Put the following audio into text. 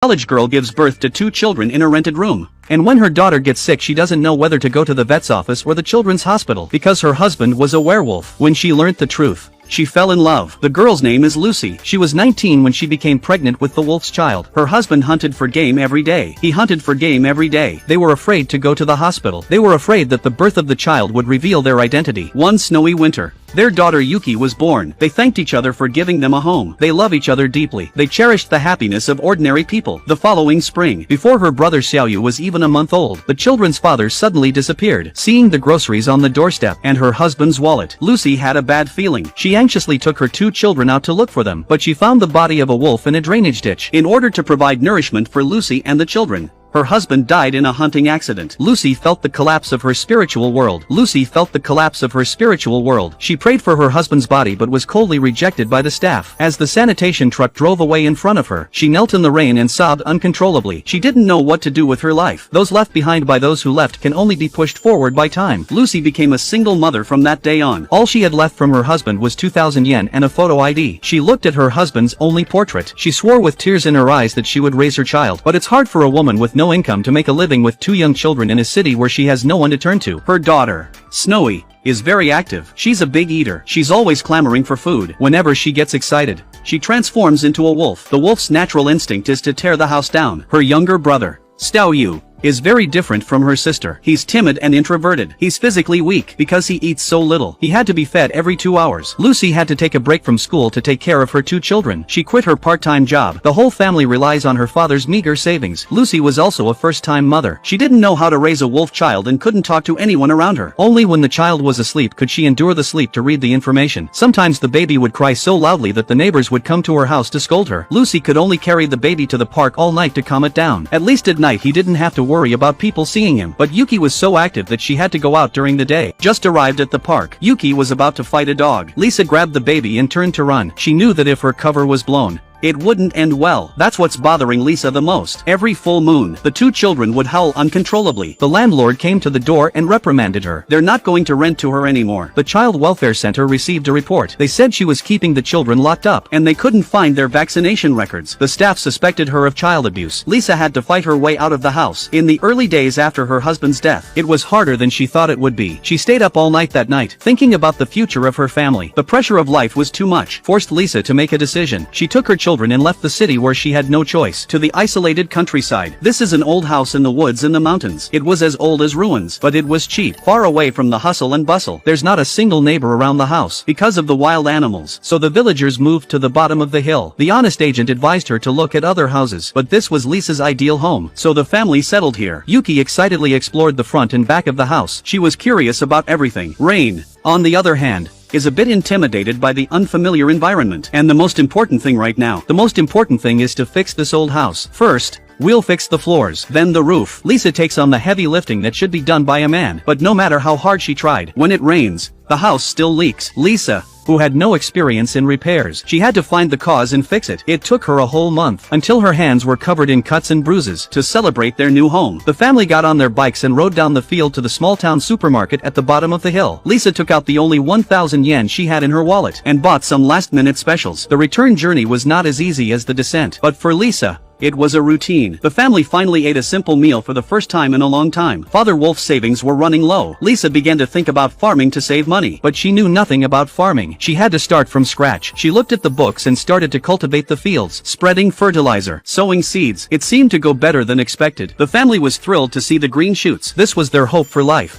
College girl gives birth to 2 children in a rented room. And when her daughter gets sick, she doesn't know whether to go to the vet's office or the children's hospital because her husband was a werewolf. When she learnt the truth, she fell in love. The girl's name is Lucy. She was 19 when she became pregnant with the wolf's child. Her husband hunted for game every day. He hunted for game every day. They were afraid to go to the hospital. They were afraid that the birth of the child would reveal their identity. One snowy winter, their daughter Yuki was born. They thanked each other for giving them a home. They love each other deeply. They cherished the happiness of ordinary people. The following spring, before her brother Xiaoyu was even a month old, the children's father suddenly disappeared. Seeing the groceries on the doorstep and her husband's wallet, Lucy had a bad feeling. She anxiously took her 2 children out to look for them, but she found the body of a wolf in a drainage ditch. In order to provide nourishment for Lucy and the children, her husband died in a hunting accident. Lucy felt the collapse of her spiritual world. Lucy felt the collapse of her spiritual world. She prayed for her husband's body but was coldly rejected by the staff. As the sanitation truck drove away in front of her, she knelt in the rain and sobbed uncontrollably. She didn't know what to do with her life. Those left behind by those who left can only be pushed forward by time. Lucy became a single mother from that day on. All she had left from her husband was 2,000 yen and a photo ID. She looked at her husband's only portrait. She swore with tears in her eyes that she would raise her child. But it's hard for a woman with no income to make a living with 2 young children in a city where she has no one to turn to. Her daughter, Snowy, is very active. She's a big eater. She's always clamoring for food. Whenever she gets excited, she transforms into a wolf. The wolf's natural instinct is to tear the house down. Her younger brother, Xiaoyu, is very different from her sister. He's timid and introverted. He's physically weak because he eats so little. He had to be fed every 2 hours. Lucy had to take a break from school to take care of her 2 children. She quit her part-time job. The whole family relies on her father's meager savings. Lucy was also a first-time mother. She didn't know how to raise a wolf child and couldn't talk to anyone around her. Only when the child was asleep could she endure the sleep to read the information. Sometimes the baby would cry so loudly that the neighbors would come to her house to scold her. Lucy could only carry the baby to the park all night to calm it down. At least at night he didn't have to worry about people seeing him. But Yuki was so active that she had to go out during the day. Just arrived at the park, Yuki was about to fight a dog. Lisa grabbed the baby and turned to run. She knew that if her cover was blown, it wouldn't end well. That's what's bothering Lisa the most. Every full moon, the 2 children would howl uncontrollably. The landlord came to the door and reprimanded her. They're not going to rent to her anymore. The Child Welfare Center received a report. They said she was keeping the children locked up, and they couldn't find their vaccination records. The staff suspected her of child abuse. Lisa had to fight her way out of the house. In the early days after her husband's death, it was harder than she thought it would be. She stayed up all night that night, thinking about the future of her family. The pressure of life was too much, forced Lisa to make a decision. She took her children and left the city where she had no choice, to the isolated countryside. This is an old house in the woods in the mountains. It was as old as ruins, but it was cheap, far away from the hustle and bustle. There's not a single neighbor around the house, because of the wild animals. So the villagers moved to the bottom of the hill. The honest agent advised her to look at other houses, but this was Lisa's ideal home, so the family settled here. Yuki excitedly explored the front and back of the house. She was curious about everything. Rain, on the other hand, is a bit intimidated by the unfamiliar environment. And the most important thing right now, the most important thing is to fix this old house. First, we'll fix the floors, then the roof. Lisa takes on the heavy lifting that should be done by a man. But no matter how hard she tried, when it rains, the house still leaks. Lisa, who had no experience in repairs, she had to find the cause and fix it. It took her a whole month, until her hands were covered in cuts and bruises. To celebrate their new home, the family got on their bikes and rode down the field to the small-town supermarket at the bottom of the hill. Lisa took out the only 1,000 yen she had in her wallet, and bought some last-minute specials. The return journey was not as easy as the descent, but for Lisa, it was a routine. The family finally ate a simple meal for the first time in a long time. Father Wolf's savings were running low. Lisa began to think about farming to save money, but she knew nothing about farming. She had to start from scratch. She looked at the books and started to cultivate the fields, spreading fertilizer, sowing seeds. It seemed to go better than expected. The family was thrilled to see the green shoots. This was their hope for life.